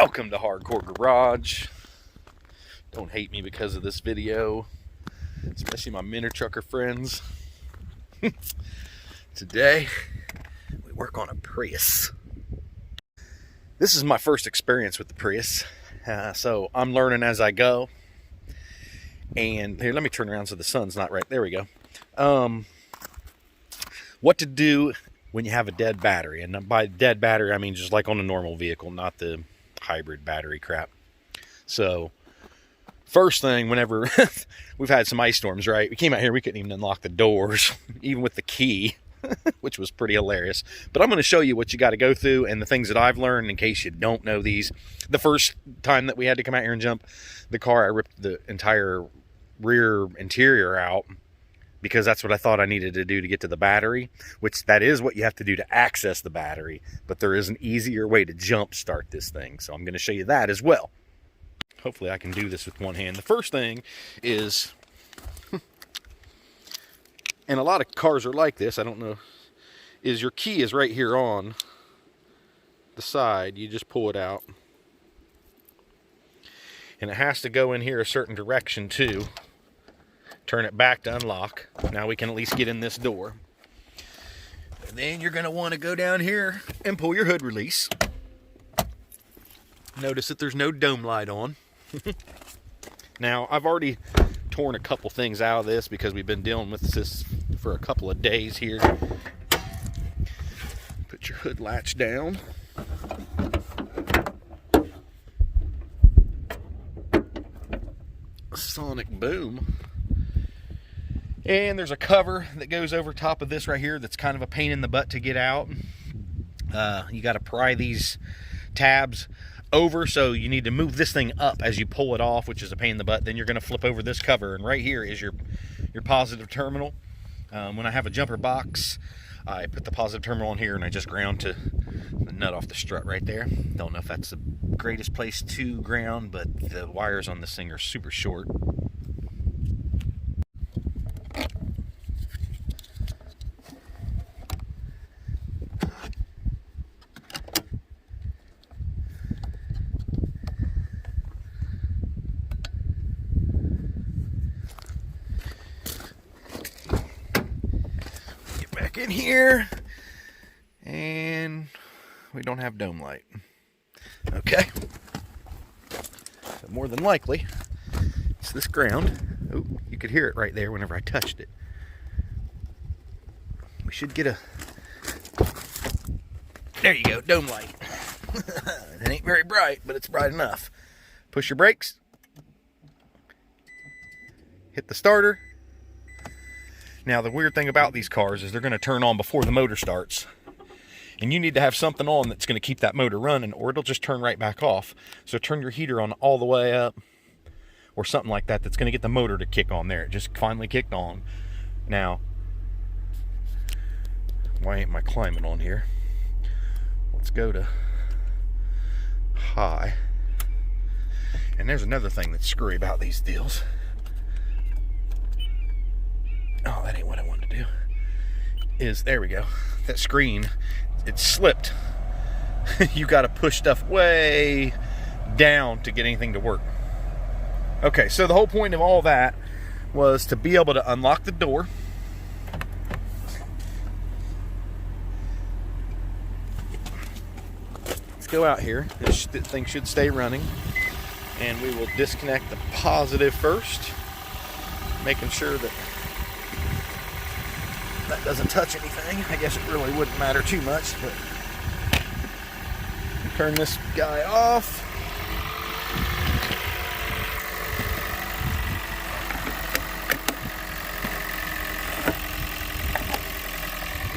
Welcome to Hardcore Garage. Don't hate me because of this video, especially my minor trucker friends. Today, we work on a Prius. This is my first experience with the Prius, so I'm learning as I go. And here, let me turn around so the sun's not right. There we go. What to do when you have a dead battery. And by dead battery, I mean just like on a normal vehicle, not the hybrid battery crap. So first thing, whenever we've had some ice storms, right? We came out here, we couldn't even unlock the doors, even with the key, which was pretty hilarious. But I'm going to show you what you got to go through and the things that I've learned in case you don't know these. The first time that we had to come out here and jump the car, I ripped the entire rear interior out because that's what I thought I needed to do to get to the battery, which that is what you have to do to access the battery. But there is an easier way to jump start this thing. So I'm going to show you that as well. Hopefully I can do this with one hand. The first thing is, and a lot of cars are like this, I don't know, is your key is right here on the side. You just pull it out. And it has to go in here a certain direction too. Turn it back to unlock. Now we can at least get in this door. And then you're going to want to go down here and pull your hood release. Notice that there's no dome light on. Now, I've already torn a couple things out of this because we've been dealing with this for a couple of days here. Put your hood latch down. Sonic boom. And there's a cover that goes over top of this right here that's kind of a pain in the butt to get out. You got to pry these tabs over, so you need to move this thing up as you pull it off, which is a pain in the butt. Then you're going to flip over this cover, and right here is your positive terminal. When I have a jumper box, I put the positive terminal on here, and I just ground to the nut off the strut right there. Don't know if that's the greatest place to ground, but the wires on this thing are super short. In here, and we don't have dome light. Okay, so more than likely it's this ground. Oh, you could hear it right there whenever I touched it. We should get a, there you go, dome light. It ain't very bright, but it's bright enough. Push your brakes, hit the starter. Now, the weird thing about these cars is they're going to turn on before the motor starts. And you need to have something on that's going to keep that motor running, or it'll just turn right back off. So turn your heater on all the way up, or something like that, that's going to get the motor to kick on there. It just finally kicked on. Now, why ain't my climate on here? Let's go to high. And there's another thing that's screwy about these deals. Oh, that ain't what I wanted to do. Is, there we go. That screen, it slipped. You got to push stuff way down to get anything to work. Okay, so the whole point of all that was to be able to unlock the door. Let's go out here. This thing should stay running. And we will disconnect the positive first, making sure that that doesn't touch anything. I guess it really wouldn't matter too much, but turn this guy off.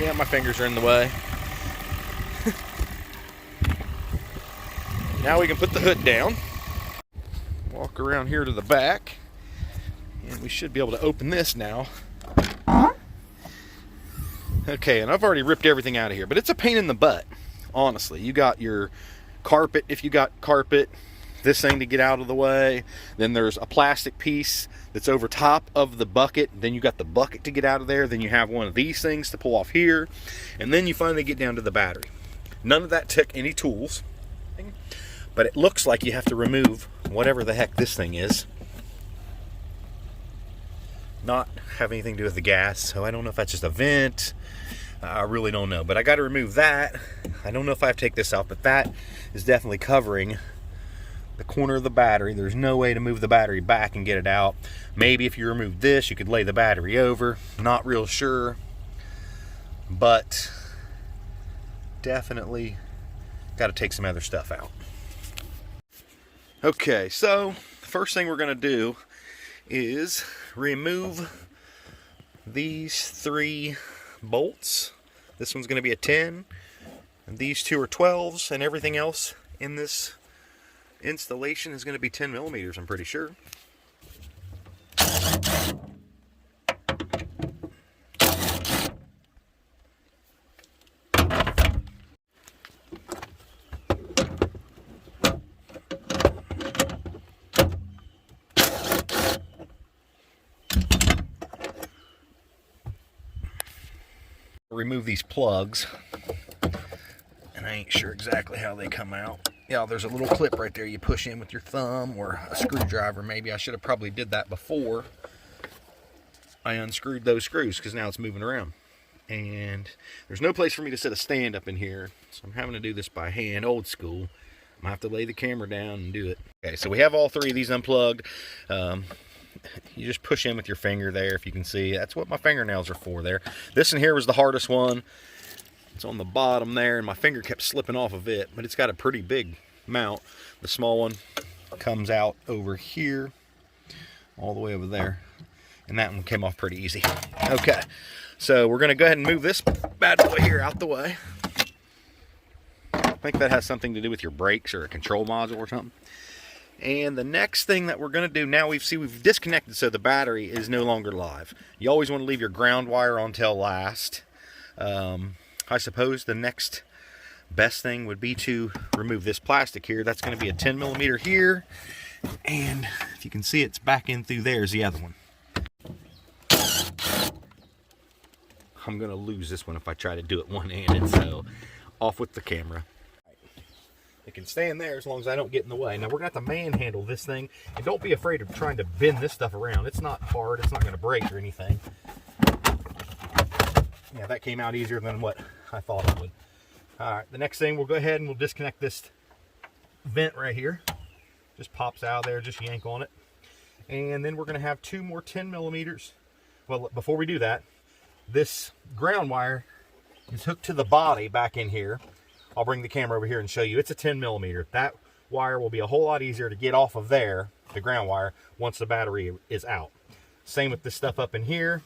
Yeah, my fingers are in the way. Now we can put the hood down. Walk around here to the back, and we should be able to open this now. Okay, and I've already ripped everything out of here, but it's a pain in the butt, honestly. You got your carpet, if you got carpet, this thing to get out of the way. Then there's a plastic piece that's over top of the bucket. Then you got the bucket to get out of there. Then you have one of these things to pull off here. And then you finally get down to the battery. None of that took any tools. But it looks like you have to remove whatever the heck this thing is. Not have anything to do with the gas, so I don't know if that's just a vent. I really don't know, but I got to remove that. I don't know if I have to take this out, but that is definitely covering the corner of the battery. There's no way to move the battery back and get it out. Maybe if you remove this, you could lay the battery over. Not real sure, but definitely got to take some other stuff out. Okay, so the first thing we're going to do is remove these 3 bolts. This one's going to be a 10, and these 2 are 12s, and everything else in this installation is going to be 10 millimeters, I'm pretty sure. Remove these plugs, and I ain't sure exactly how they come out. Yeah, there's a little clip right there you push in with your thumb, or a screwdriver maybe. I should have probably did that before I unscrewed those screws, because now it's moving around. And there's no place for me to set a stand up in here, so I'm having to do this by hand, old school. I'm gonna have to lay the camera down and do it. Okay, so we have all 3 of these unplugged. You just push in with your finger there, if you can see. That's what my fingernails are for there. This in here was the hardest one. It's on the bottom there, and my finger kept slipping off of it, but it's got a pretty big mount. The small one comes out over here, all the way over there, and that one came off pretty easy. Okay, so we're going to go ahead and move this bad boy here out the way. I think that has something to do with your brakes or a control module or something. And the next thing that we're going to do, now we've disconnected so the battery is no longer live. You always want to leave your ground wire on till last. I suppose the next best thing would be to remove this plastic here. That's going to be a 10 millimeter here. And if you can see, it's back in through there is the other one. I'm going to lose this one if I try to do it one-handed, so off with the camera. It can stay in there as long as I don't get in the way. Now we're going to have to manhandle this thing, and don't be afraid of trying to bend this stuff around. It's not hard. It's not going to break or anything. Yeah, that came out easier than what I thought it would. All right, the next thing, we'll go ahead and we'll disconnect this vent right here. Just pops out of there, just yank on it. And then we're going to have 2 more 10 millimeters. Well, before we do that, this ground wire is hooked to the body back in here. I'll bring the camera over here and show you. It's a 10 millimeter. That wire will be a whole lot easier to get off of there, the ground wire, once the battery is out. Same with this stuff up in here.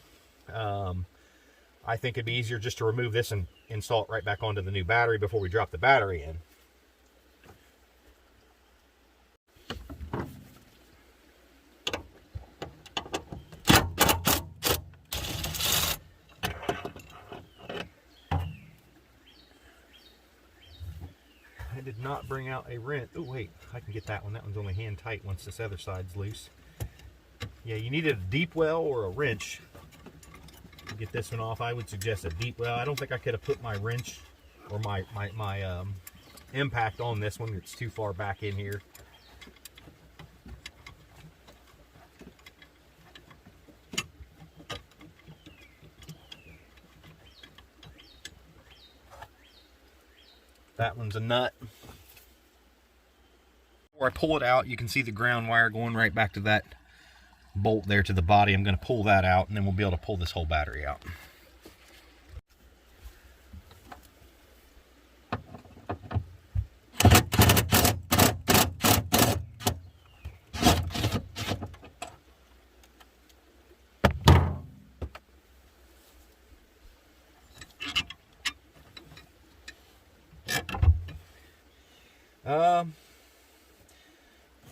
I think it'd be easier just to remove this and install it right back onto the new battery before we drop the battery in. I did not bring out a wrench. Oh wait, I can get that one. That one's only hand tight once this other side's loose. Yeah, you needed a deep well or a wrench to get this one off. I would suggest a deep well. I don't think I could have put my wrench or my impact on this one. It's too far back in here. That one's a nut. Before I pull it out, you can see the ground wire going right back to that bolt there to the body. I'm going to pull that out, and then we'll be able to pull this whole battery out.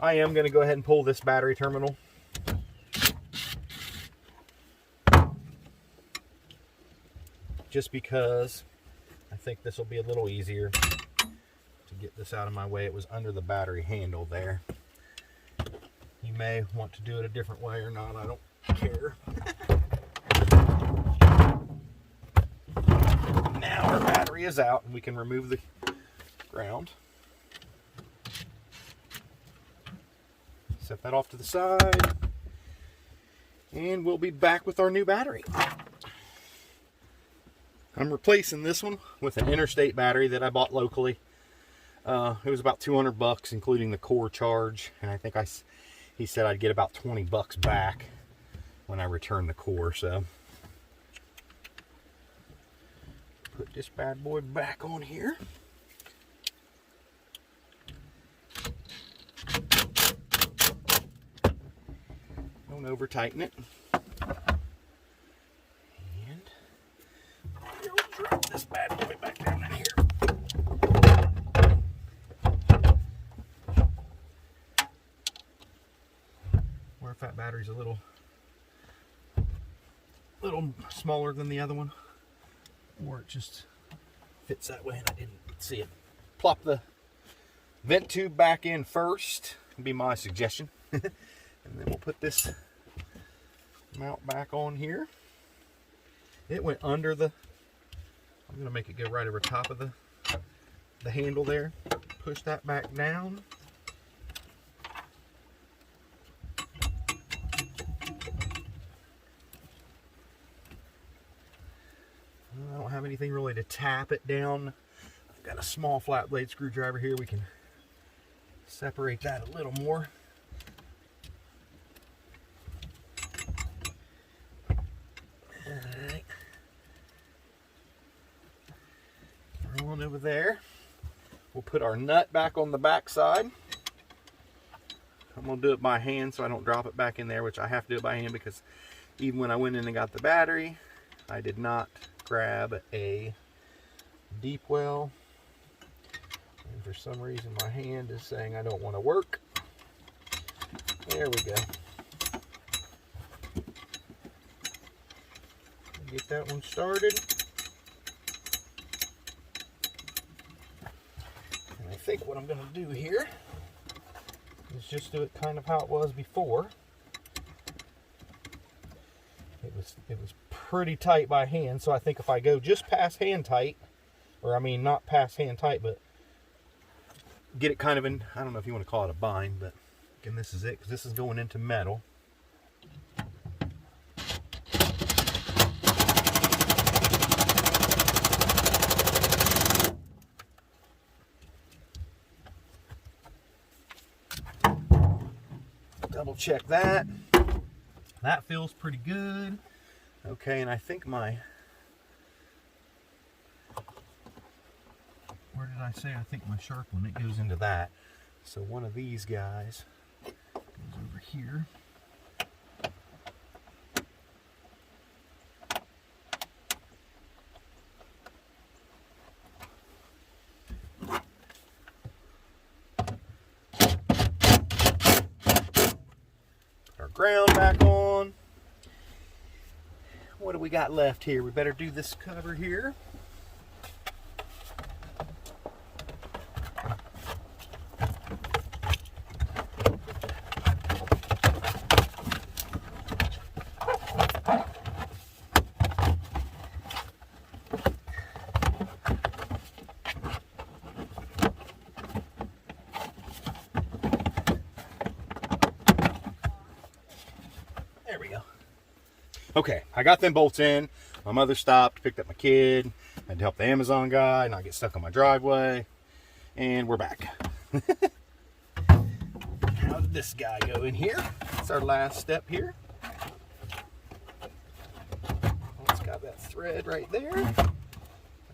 I am going to go ahead and pull this battery terminal. Just because I think this will be a little easier to get this out of my way. It was under the battery handle there. You may want to do it a different way or not, I don't care. Now our battery is out and we can remove the ground. Set that off to the side. And we'll be back with our new battery. I'm replacing this one with an Interstate battery that I bought locally. It was about 200 bucks, including the core charge. And I think he said I'd get about 20 bucks back when I return the core. So put this bad boy back on here. Don't over tighten it. And we'll drop this bad boy back down in here. Or if that battery's a little smaller than the other one, or it just fits that way and I didn't see it. Plop the vent tube back in first, would be my suggestion. And then we'll put this mount back on here. It went under the, I'm going to make it go right over top of the handle there. Push that back down. I don't have anything really to tap it down. I've got a small flat blade screwdriver here. We can separate that a little more. Alright. Roll on over there. We'll put our nut back on the back side. I'm going to do it by hand so I don't drop it back in there, which I have to do it by hand because even when I went in and got the battery, I did not grab a deep well. And for some reason my hand is saying I don't want to work. There we go. Get that one started. And I think what I'm going to do here is just do it kind of how it was before. It was pretty tight by hand, so I think if I go just past hand tight, or I mean not past hand tight, but get it kind of in, I don't know if you want to call it a bind, but again, this is it, because this is going into metal. Double check that. That feels pretty good. Okay, and I think where did I say? I think my sharp one, it goes into that. So one of these guys goes over here. Ground back on. What do we got left here? We better do this cover here. There we go. Okay, I got them bolts in. My mother stopped, picked up my kid. I had to help the Amazon guy not get stuck on my driveway. And we're back. How did this guy go in here? That's our last step here. It's got that thread right there. I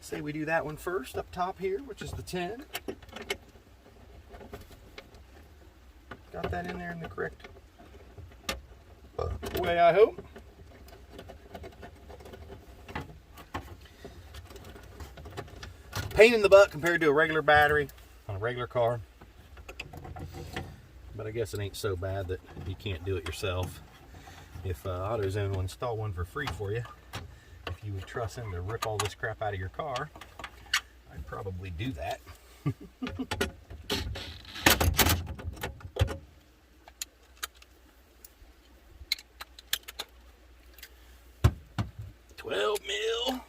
say we do that one first up top here, which is the 10. Got that in there in the correct way, I hope. Pain in the butt compared to a regular battery on a regular car, but I guess it ain't so bad that you can't do it yourself. If AutoZone will install one for free for you, if you would trust them to rip all this crap out of your car, I'd probably do that. 12 mil.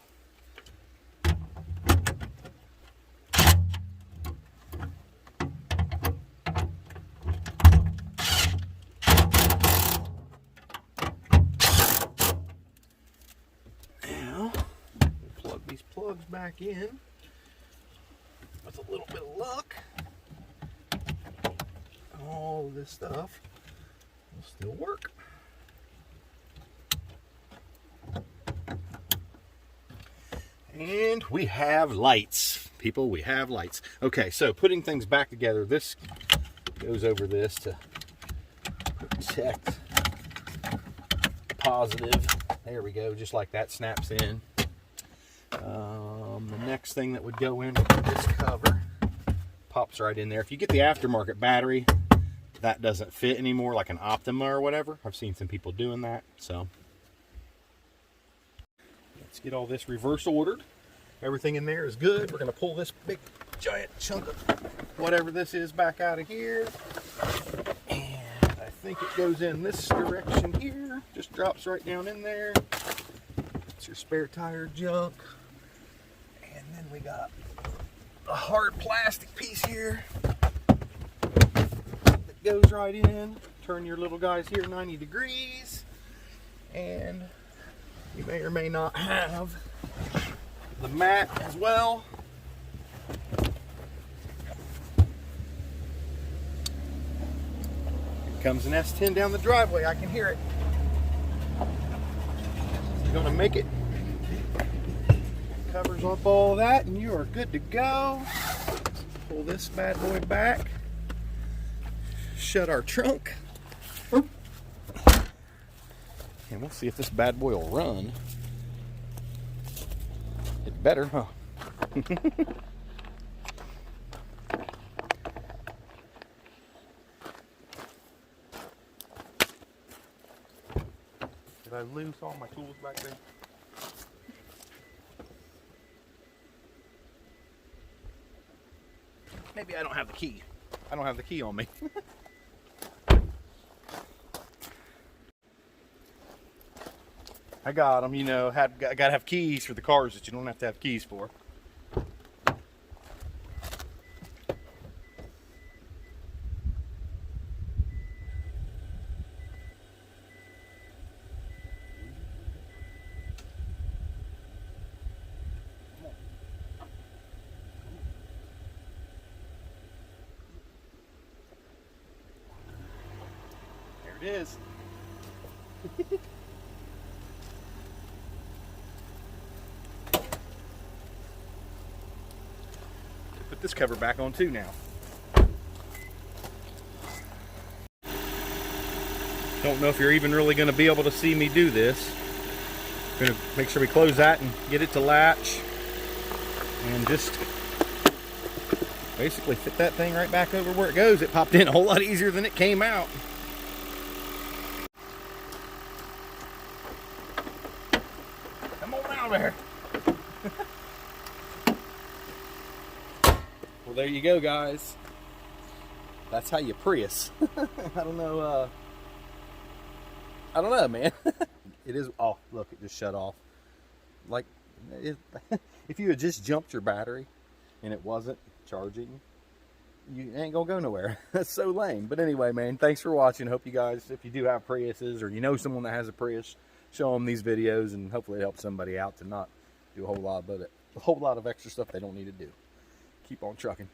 plugs back in. With a little bit of luck, all of this stuff will still work. And we have lights. People, we have lights. Okay, so putting things back together, this goes over this to protect the positive. There we go, just like that snaps in. The next thing that would go into this cover pops right in there. If you get the aftermarket battery, that doesn't fit anymore, like an Optima or whatever. I've seen some people doing that, so. Let's get all this reverse ordered. Everything in there is good. We're going to pull this big giant chunk of whatever this is back out of here. And I think it goes in this direction here. Just drops right down in there. It's your spare tire junk. And then we got a hard plastic piece here that goes right in. Turn your little guys here 90 degrees. And you may or may not have the mat as well. Here comes an S10 down the driveway. I can hear it. You're gonna make it. Covers up all that and you are good to go. Pull this bad boy back. Shut our trunk. And we'll see if this bad boy will run. It better, huh? Did I lose all my tools back there? Maybe I don't have the key. I don't have the key on me. I got them, you know, gotta have keys for the cars that you don't have to have keys for. There it is. Put this cover back on too now. Don't know if you're even really going to be able to see me do this. I'm going to make sure we close that and get it to latch. And just basically fit that thing right back over where it goes. It popped in a whole lot easier than it came out. Come on out of there. Well, there you go, guys. That's how you Prius. I don't know, man. It is, oh, look, it just shut off. Like, if you had just jumped your battery and it wasn't charging, you ain't gonna go nowhere. That's so lame. But anyway, man, thanks for watching. Hope you guys, if you do have Priuses or you know someone that has a Prius, show them these videos and hopefully it helps somebody out to not do a whole lot of extra stuff they don't need to do. Keep on trucking.